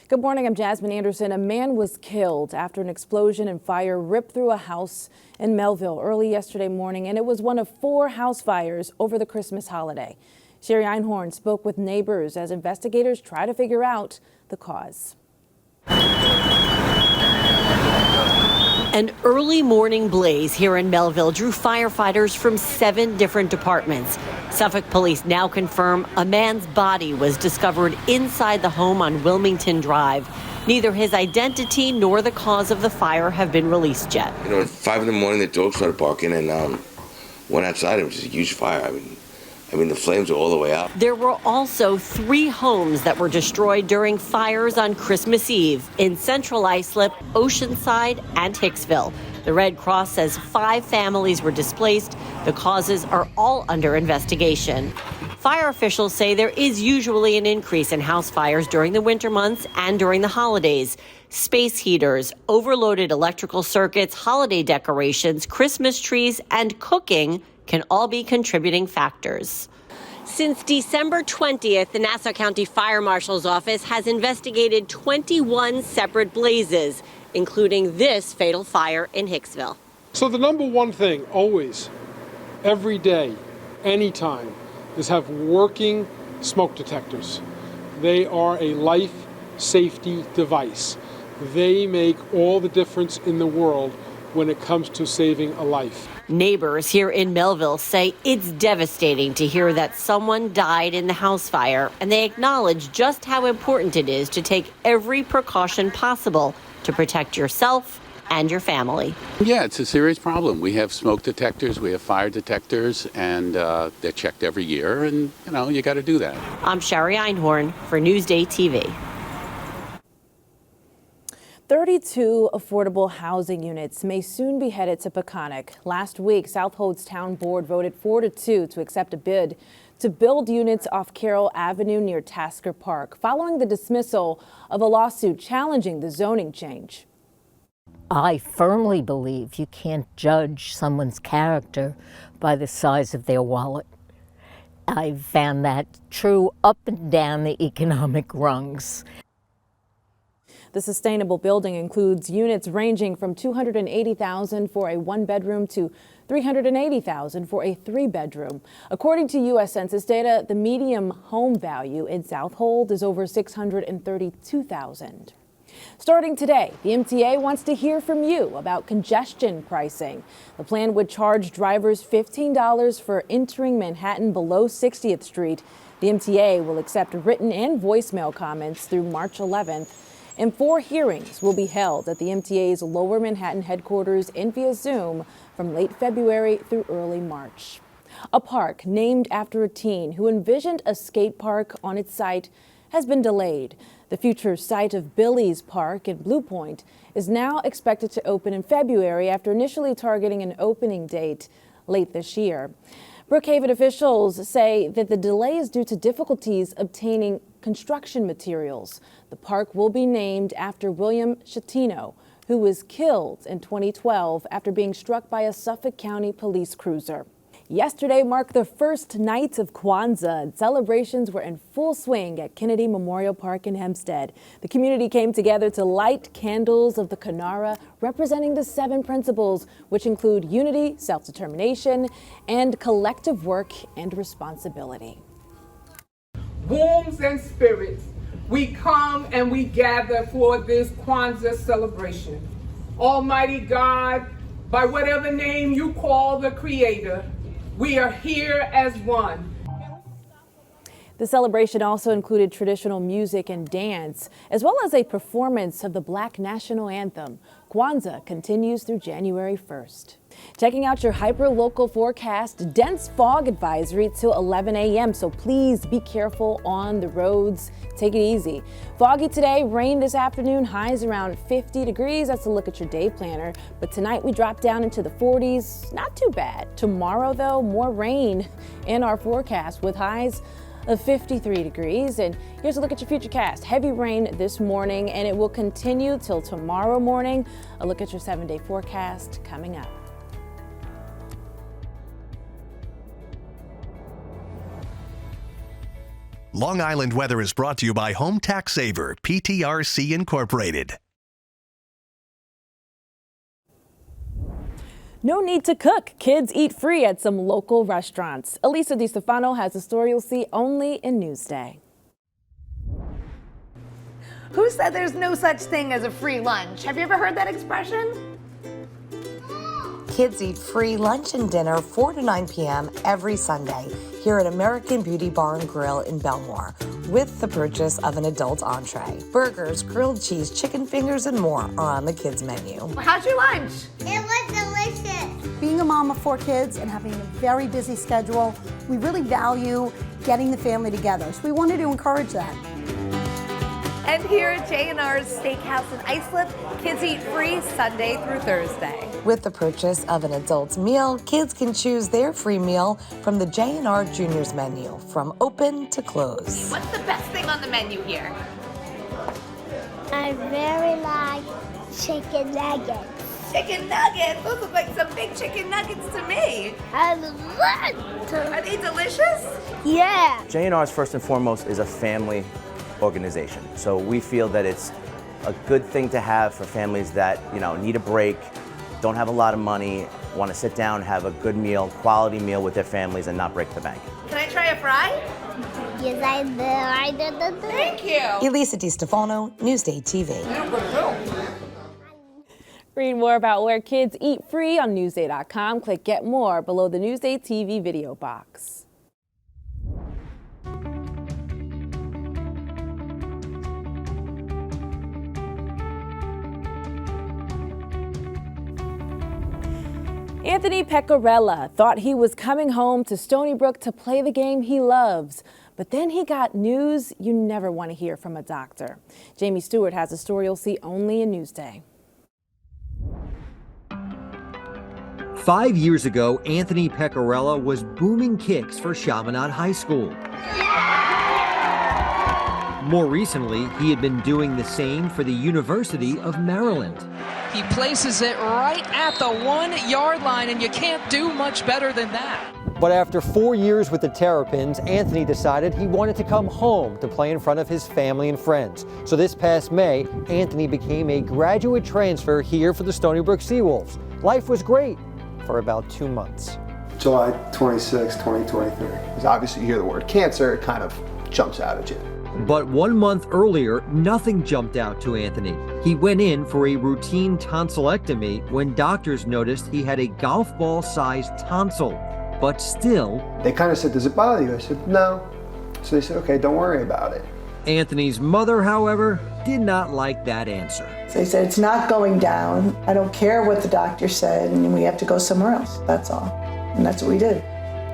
Good morning, I'm Jasmine Anderson. A man was killed after an explosion and fire ripped through a house in Melville early yesterday morning, and it was one of 4 house fires over the Christmas holiday. Sherry Einhorn spoke with neighbors as investigators try to figure out the cause. An early morning blaze here in Melville drew firefighters from 7 different departments. Suffolk police now confirm a man's body was discovered inside the home on Wilmington Drive. Neither his identity nor the cause of the fire have been released yet. You know, at 5 in the morning, the dogs started barking and went outside. It was just a huge fire. I mean, the flames were all the way out. There were also 3 homes that were destroyed during fires on Christmas Eve in Central Islip, Oceanside, and Hicksville. The Red Cross says 5 families were displaced. The causes are all under investigation. Fire officials say there is usually an increase in house fires during the winter months and during the holidays. Space heaters, overloaded electrical circuits, holiday decorations, Christmas trees, and cooking can all be contributing factors. Since December 20th, the Nassau County Fire Marshal's office has investigated 21 separate blazes, including this fatal fire in Hicksville. So the number one thing, always, every day, anytime, is have working smoke detectors. They are a life safety device. They make all the difference in the world when it comes to saving a life. Neighbors here in Melville say it's devastating to hear that someone died in the house fire, and they acknowledge just how important it is to take every precaution possible to protect yourself and your family. Yeah, it's a serious problem. We have smoke detectors, we have fire detectors, and they're checked every year, and you got to do that. I'm Sherry Einhorn for Newsday TV. 32 affordable housing units may soon be headed to Peconic. Last week, Southold's Town Board voted 4-2 to accept a bid to build units off Carroll Avenue near Tasker Park, following the dismissal of a lawsuit challenging the zoning change. I firmly believe you can't judge someone's character by the size of their wallet. I've found that true up and down the economic rungs. The sustainable building includes units ranging from $280,000 for a 1-bedroom to $380,000 for a 3-bedroom. According to U.S. Census data, the median home value in Southold is over $632,000. Starting today, the MTA wants to hear from you about congestion pricing. The plan would charge drivers $15 for entering Manhattan below 60th Street. The MTA will accept written and voicemail comments through March 11th. And 4 hearings will be held at the MTA's Lower Manhattan headquarters and via Zoom from late February through early March. A park named after a teen who envisioned a skate park on its site has been delayed. The future site of Billy's Park in Blue Point is now expected to open in February after initially targeting an opening date late this year. Brookhaven officials say that the delay is due to difficulties obtaining construction materials. The park will be named after William Schettino, who was killed in 2012 after being struck by a Suffolk County police cruiser. Yesterday marked the first night of Kwanzaa, and celebrations were in full swing at Kennedy Memorial Park in Hempstead. The community came together to light candles of the Kinara, representing the 7 principles, which include unity, self-determination, and collective work and responsibility. Wombs and spirits, we come and we gather for this Kwanzaa celebration. Almighty God, by whatever name you call the Creator, we are here as one. The celebration also included traditional music and dance, as well as a performance of the Black National Anthem. Kwanzaa continues through January 1st. Checking out your hyper-local forecast, dense fog advisory till 11 a.m., so please be careful on the roads. Take it easy. Foggy today, rain this afternoon, highs around 50 degrees. That's a look at your day planner. But tonight we drop down into the 40s. Not too bad. Tomorrow, though, more rain in our forecast with highs of 53 degrees. And here's a look at your futurecast. Heavy rain this morning, and it will continue till tomorrow morning. A look at your 7-day forecast coming up. Long Island weather is brought to you by Home Tax Saver, PTRC Incorporated. No need to cook. Kids eat free at some local restaurants. Elisa DiStefano has a story you'll see only in Newsday. Who said there's no such thing as a free lunch? Have you ever heard that expression? Kids eat free lunch and dinner 4 to 9 p.m. every Sunday here at American Beauty Bar and Grill in Belmore with the purchase of an adult entree. Burgers, grilled cheese, chicken fingers, and more are on the kids' menu. How's your lunch? It was delicious. Being a mom of 4 kids and having a very busy schedule, we really value getting the family together. So we wanted to encourage that. And here at J&R's Steakhouse in Islip, kids eat free Sunday through Thursday. With the purchase of an adult's meal, kids can choose their free meal from the J&R Juniors menu, from open to close. What's the best thing on the menu here? I very like chicken nuggets. Chicken nuggets? Those look like some big chicken nuggets to me. I love them. Are they delicious? Yeah. J&R's first and foremost is a family organization. So we feel that it's a good thing to have for families that, need a break, don't have a lot of money, want to sit down, have a good meal, quality meal with their families and not break the bank. Can I try a fry? Yes, I do. Thank you. Elisa DiStefano, Newsday TV. Read more about where kids eat free on Newsday.com. Click Get More below the Newsday TV video box. Anthony Pecoriello thought he was coming home to Stony Brook to play the game he loves. But then he got news you never want to hear from a doctor. Jamie Stewart has a story you'll see only in Newsday. 5 years ago, Anthony Pecoriello was booming kicks for Chaminade High School. More recently, he had been doing the same for the University of Maryland. He places it right at the 1-yard line, and you can't do much better than that. But after 4 years with the Terrapins, Anthony decided he wanted to come home to play in front of his family and friends. So this past May, Anthony became a graduate transfer here for the Stony Brook Seawolves. Life was great for about 2 months. July 26, 2023. Because obviously you hear the word cancer, it kind of jumps out at you. But 1 month earlier, nothing jumped out to Anthony. He went in for a routine tonsillectomy when doctors noticed he had a golf ball-sized tonsil. But still... They kind of said, does it bother you? I said, no. So they said, okay, don't worry about it. Anthony's mother, however, did not like that answer. So they said, it's not going down. I don't care what the doctor said, and we have to go somewhere else. That's all. And that's what we did.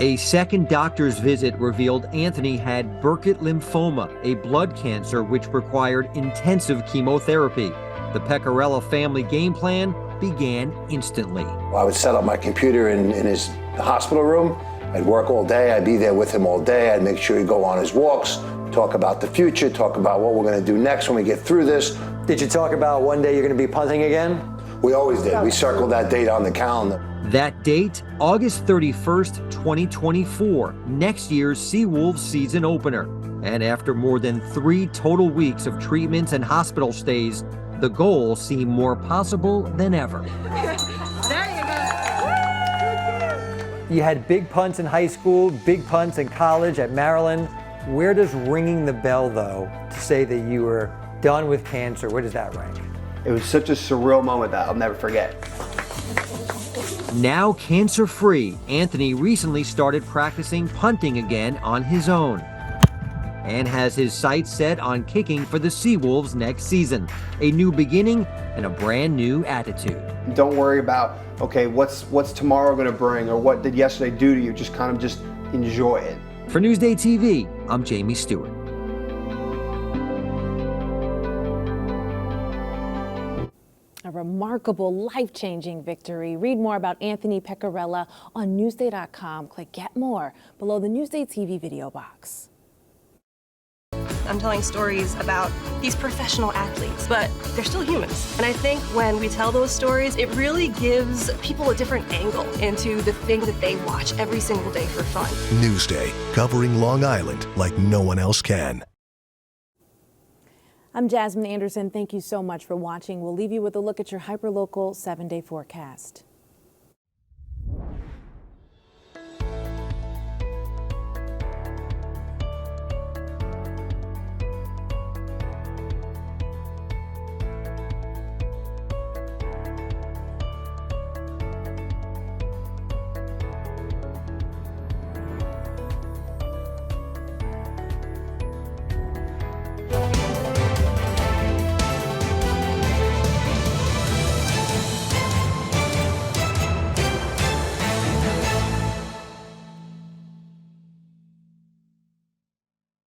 A second doctor's visit revealed Anthony had Burkitt lymphoma, a blood cancer which required intensive chemotherapy. The Pecoriello family game plan began instantly. I would set up my computer in his hospital room. I'd work all day. I'd be there with him all day. I'd make sure he'd go on his walks, talk about the future, talk about what we're going to do next when we get through this. Did you talk about one day you're going to be punting again? We always did. We circled that date on the calendar. That date, August 31st, 2024, next year's Seawolves season opener. And after more than 3 total weeks of treatments and hospital stays, the goal seemed more possible than ever. You had big punts in high school, big punts in college, at Maryland. Where does ringing the bell, though, to say that you were done with cancer, where does that rank? It was such a surreal moment that I'll never forget. Now cancer-free, Anthony recently started practicing punting again on his own and has his sights set on kicking for the Seawolves next season. A new beginning and a brand new attitude. Don't worry about, okay, what's tomorrow going to bring or what did yesterday do to you? Just kind of just enjoy it. For Newsday TV, I'm Jamie Stewart. A remarkable, life-changing victory. Read more about Anthony Pecoriello on Newsday.com. Click Get More below the Newsday TV video box. I'm telling stories about these professional athletes, but they're still humans. And I think when we tell those stories, it really gives people a different angle into the thing that they watch every single day for fun. Newsday, covering Long Island like no one else can. I'm Jasmine Anderson. Thank you so much for watching. We'll leave you with a look at your hyperlocal 7-day forecast.